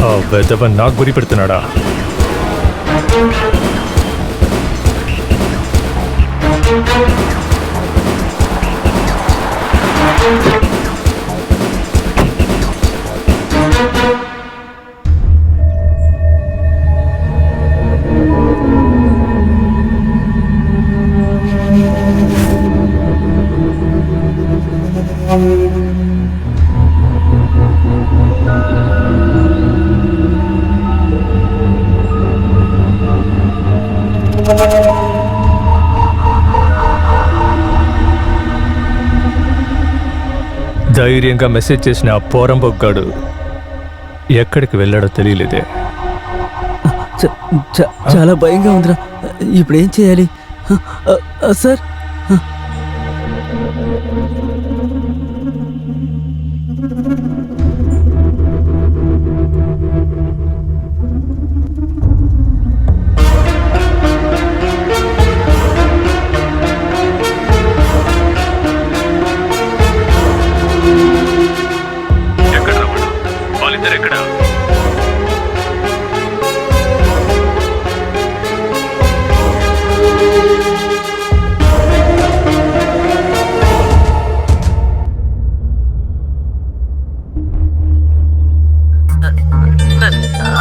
ఆ వెధవ నాకు గురి పెడుతున్నాడా? ధైర్యంగా మెసేజ్ చేసిన ఆ పోరంబొగ్గాడు ఎక్కడికి వెళ్ళాడో తెలియలేదే. చాలా భయంగా ఉందిరా. ఇప్పుడు ఏం చేయాలి సార్?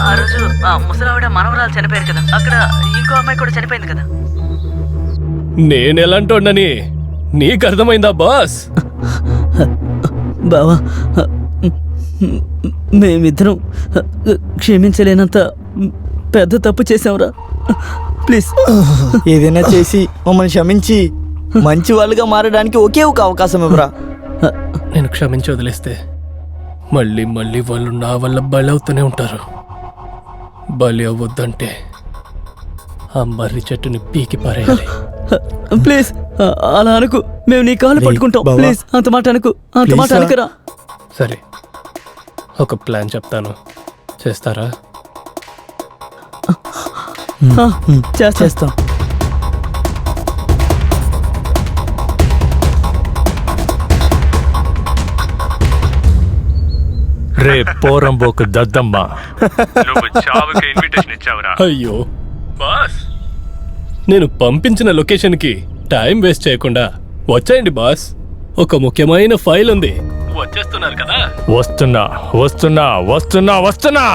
ఆ రోజు ముసలావిడ మనవరాలు చనిపోయారు కదా, అక్కడ ఇంకో అమ్మాయి కూడా చనిపోయింది కదా. నేనెలాంటోండని నీకు అర్థమైందా బాస్? బావా, మేమిద్దరం క్షమించలేనంత పెద్ద తప్పు చేసాంరా. ప్లీజ్ ఏదైనా చేసి మమ్మల్ని క్షమించి మంచి వాళ్ళుగా మారడానికి ఒకే ఒక అవకాశం ఇవ్వరా. నేను క్షమించి వదిలేస్తే మళ్ళీ మళ్ళీ వాళ్ళు నా వల్ల బలవుతూనే ఉంటారు. బలి అవ్వద్దంటే ఆ మర్రి చెట్టుని పీకి పారేయాలి. ప్లీజ్ అలా అనుకు, మేము నీ కాళ్ళు పట్టుకుంటాం. ప్లీజ్ అంత మాట అనుకు, అంత మాట అనుకురా. సరే, ఒక ప్లాన్ చెప్తాను, చేస్తారా? చేస్తాం. రే పోరంబోకు దద్దమ్మ, నువ్వు చావుకి ఇన్విటేషన్ ఇచ్చావురా. అయ్యో బాస్, నేను పంపించిన లొకేషన్కి టైం వేస్ట్ చేయకుండా వచ్చేయండి బాస్. ఒక ముఖ్యమైన ఫైల్ ఉంది. వచ్చేస్తున్నారు కదా? వస్తున్నా వస్తున్నా వస్తున్నా వస్తున్నా.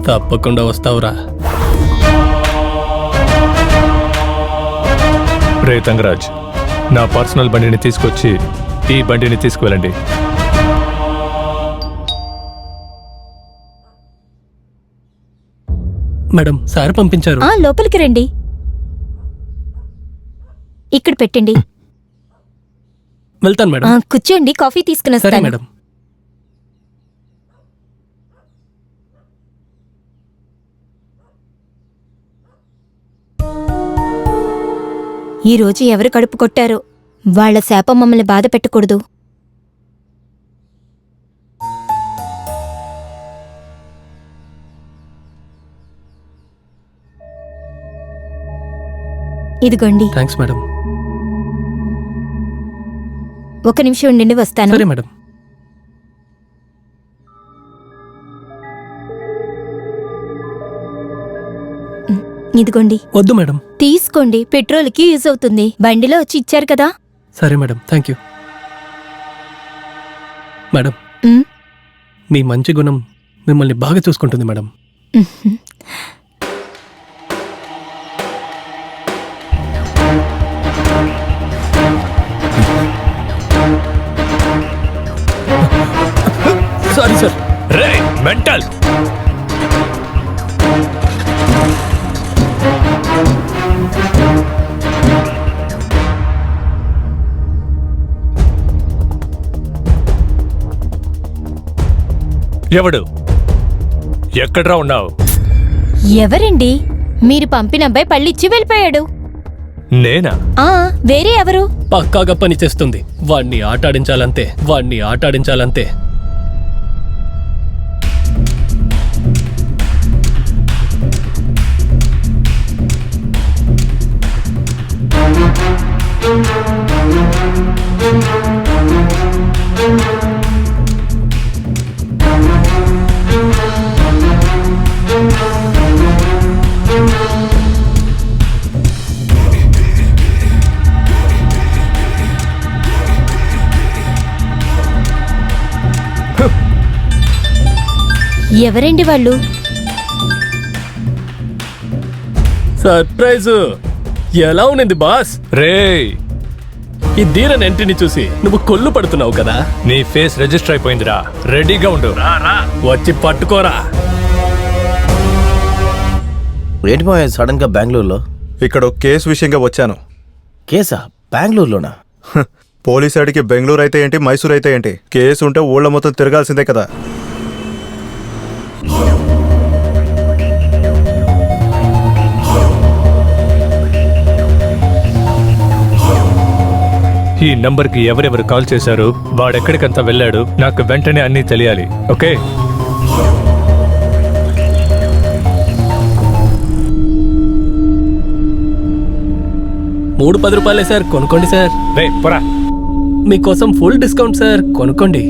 తప్పకుండా వస్తావురా. రే తంగరాజ్, నా పర్సనల్ బండిని తీసుకొచ్చి ఈ బండిని తీసుకువెళ్ళండి. మేడం, సార్ పంపించారు. లోపలికి రండి. ఇక్కడ పెట్టండి. వెళ్తాను మేడం. కూర్చోండి, కాఫీ తీసుకుని సరే వస్తాను. మేడం. ఈ రోజు ఎవరు కడుపు కొట్టారో వాళ్ళ శాపం మమ్మల్ని బాధ పెట్టకూడదు. ఇదిగోండి. Thanks madam. ఒక నిమిషం ఉండండి, వస్తాను. సరే మేడం. ఇదిగోండి. వద్దు మేడం. తీసుకోండి, పెట్రోల్కి యూజ్ అవుతుంది. బండిలో వచ్చి ఇచ్చారు కదా. సరే మేడం, థ్యాంక్ యూ. మేడం, మీ మంచి గుణం మిమ్మల్ని బాగా చూసుకుంటుంది మేడం. Sorry sir. రే మెంటల్, ఎవడు? ఎక్కడ్రా ఉన్నావు? ఎవరండి? మీరు పంపిన అబ్బాయి పళ్ళిచ్చి వెళ్ళిపోయాడు. నేనా? వేరే ఎవరు? పక్కాగా పని చేస్తుంది. వాణ్ణి ఆటాడించాలంతే, వాణ్ణి ఆటాడించాలంతే. ఎవరండి వాళ్ళు? సర్ప్రైజ్ ఎలా ఉన్నింది బాస్? రేయ్, ఈ ధీరన్ ఎంట్రీని చూసి నువ్వు కొల్లు పడుతున్నావు కదా. నీ ఫేస్ రిజిస్టర్ అయిపోయిందిరా, రెడీగా ఉండు. వచ్చి పట్టుకోరా. ఏంటి మావయ్య సడన్ గా బెంగళూరులో? ఇక్కడ ఒక కేసు విషయంగా వచ్చాను. కేసా? బెంగళూరులోనా? పోలీస్ అడిగి బెంగళూరు అయితే ఏంటి, మైసూర్ అయితే ఏంటి, కేసు ఉంటే ఊళ్ళో మొత్తం తిరగాల్సిందే కదా. ఈ నంబర్కి ఎవరెవరు కాల్ చేశారు, వాడెక్కడికంతా వెళ్ళాడు, నాకు వెంటనే అన్నీ తెలియాలి. ఓకే? మూడు 10 రూపాయలే సార్, కొనుక్కోండి సార్. రే పోరా. మీకోసం ఫుల్ డిస్కౌంట్ సార్, కొనుక్కోండి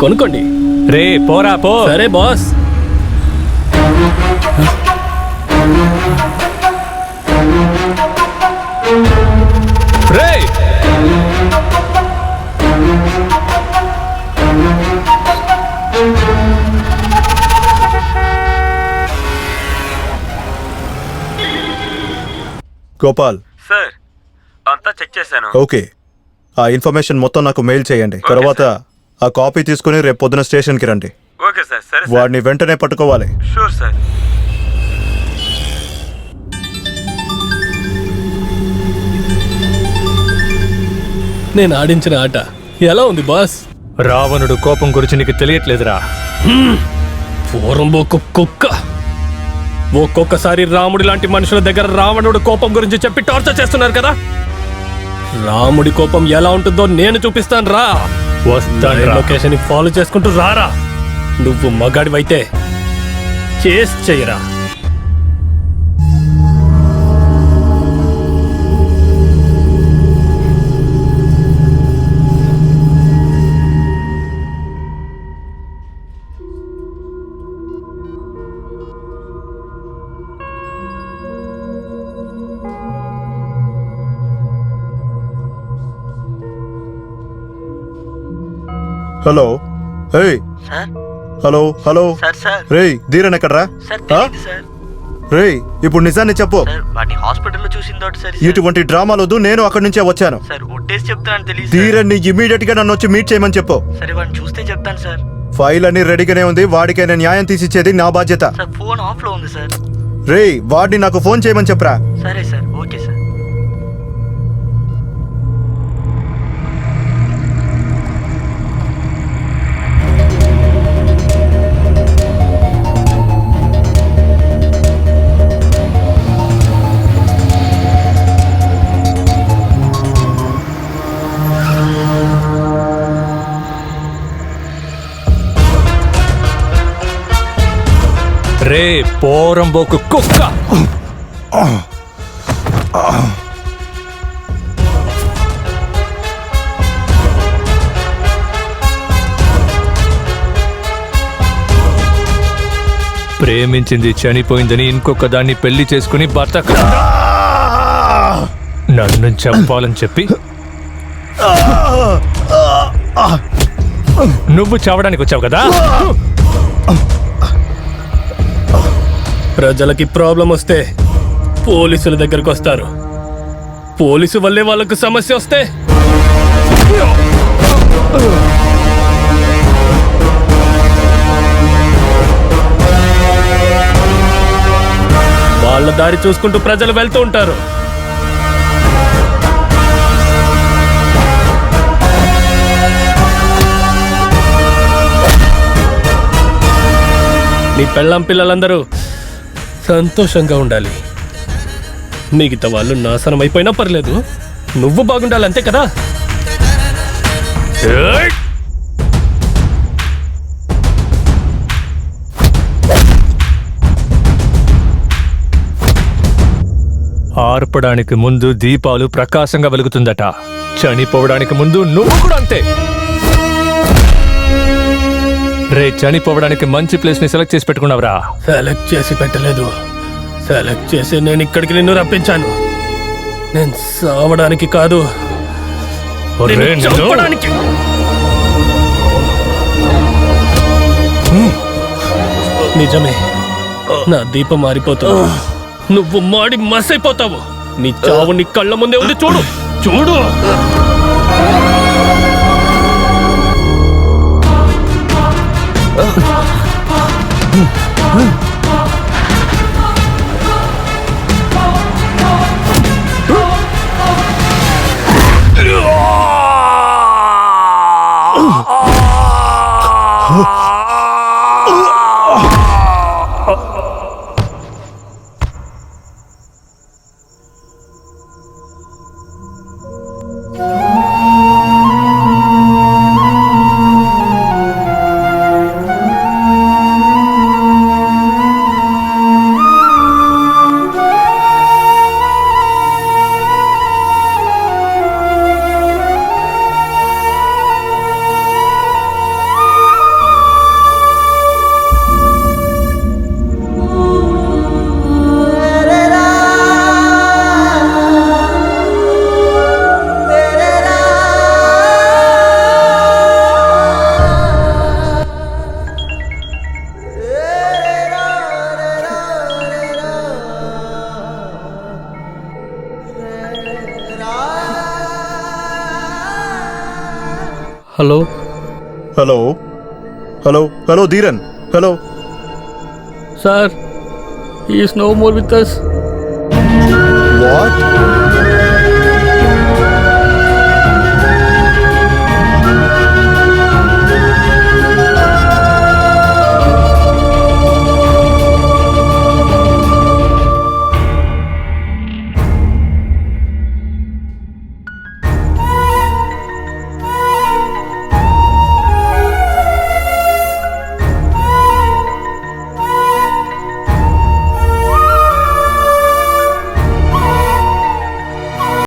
కొనుక్కోండి. రే పోరా పో. సరే బాస్. రే గోపాల్, సార్ అంతా చెక్ చేశాను. ఓకే, ఆ ఇన్ఫర్మేషన్ మొత్తం నాకు మెయిల్ చేయండి. తర్వాత ఆ కాపీ తీసుకుని రేపు పొద్దున స్టేషన్కి రండి. Okay sir. సరే సార్. వాడిని వెంటనే పట్టుకోవాలి. Sure sir. నేను ఆడించిన ఆట ఎలా ఉంది బాస్? రావణుడు కోపం గురించి నీకు తెలియట్లేదురా. పూర్వంబోకు కుక్క. ఒక్కొక్కసారి రాముడి లాంటి మనుషుల దగ్గర రావణుడు కోపం గురించి చెప్పి టార్చర్ చేస్తున్నారు కదా. రాముడి కోపం ఎలా ఉంటుందో నేను చూపిస్తాను రా. వస్తాను రా. లొకేషన్ ఫాలో చేసుకుంటూ రారా. నువ్వు మగాడివైతే చేస్ చెయ్యరా. హలో, ఏయ్, సార్ హలో హలో, సార్ రేయ్ ధీరన్ ఎక్కడ్రా? సార్ తెలియదు సార్. రేయ్, ఇప్పుడు నిజాన్ని చెప్పు. సార్ వాటిని హాస్పిటల్లో చూసిందోటి సార్. ఇటువంటి డ్రామాలు వద్దు, నేను అక్కడి నుంచే వచ్చాను. సార్ ఒట్టేసి చెప్తాను తెలియదు. ధీరన్ ని ఇమీడియట్ గా నన్ను వచ్చి మీట్ చేయమని చెప్పు. సరే వాడిని చూస్తే చెప్తాను సార్. ఫైల్ అన్ని రెడీగానే ఉంది, వాడికైనా న్యాయం తీసిచ్చేది నా బాధ్యత. సార్ ఫోన్ ఆఫ్ లో ఉంది సార్. రేయ్, వాడిని నాకు ఫోన్ చేయమని చెప్పరా. సరే సార్. Okay sir. రే పోరంబోకు కుక్క. ప్రేమించింది చనిపోయిందని ఇంకొక దాన్ని పెళ్లి చేసుకుని బతకకుండా నన్ను చంపాలని చెప్పి నువ్వు చావడానికి వచ్చావు కదా. ప్రజలకి ప్రాబ్లం వస్తే పోలీసుల దగ్గరకు వస్తారు. పోలీసు వల్లే వాళ్ళకు సమస్య వస్తే వాళ్ళ దారి చూసుకుంటూ ప్రజలు వెళ్తూ ఉంటారు. నీ పెళ్ళాం పిల్లలందరూ సంతోషంగా ఉండాలి. మిగతా వాళ్ళు నాశనం అయిపోయినా పర్లేదు, నువ్వు బాగుండాలి అంతే కదా. ఆర్పడానికి ముందు దీపాలు ప్రకాశంగా వెలుగుతుందట, చనిపోవడానికి ముందు నువ్వు కూడా అంతే. రే చనిపోవడానికి మంచి ప్లేస్ ని సెలెక్ట్ చేసి పెట్టుకున్నావురా. సెలెక్ట్ చేసి పెట్టలేదు, సెలెక్ట్ చేసి నేను ఇక్కడికి నిన్ను రప్పించాను. నేను సావడానికి కాదు, నిన్ను చంపడానికి. నిజమే, నా దీపం మారిపోతుంది. నువ్వు మాడి మసైపోతావు. నీ చావు నీ కళ్ళ ముందే ఉంది, చూడు చూడు. Hello hello hello hello Dheeran, hello. Sir, is no more with us. What?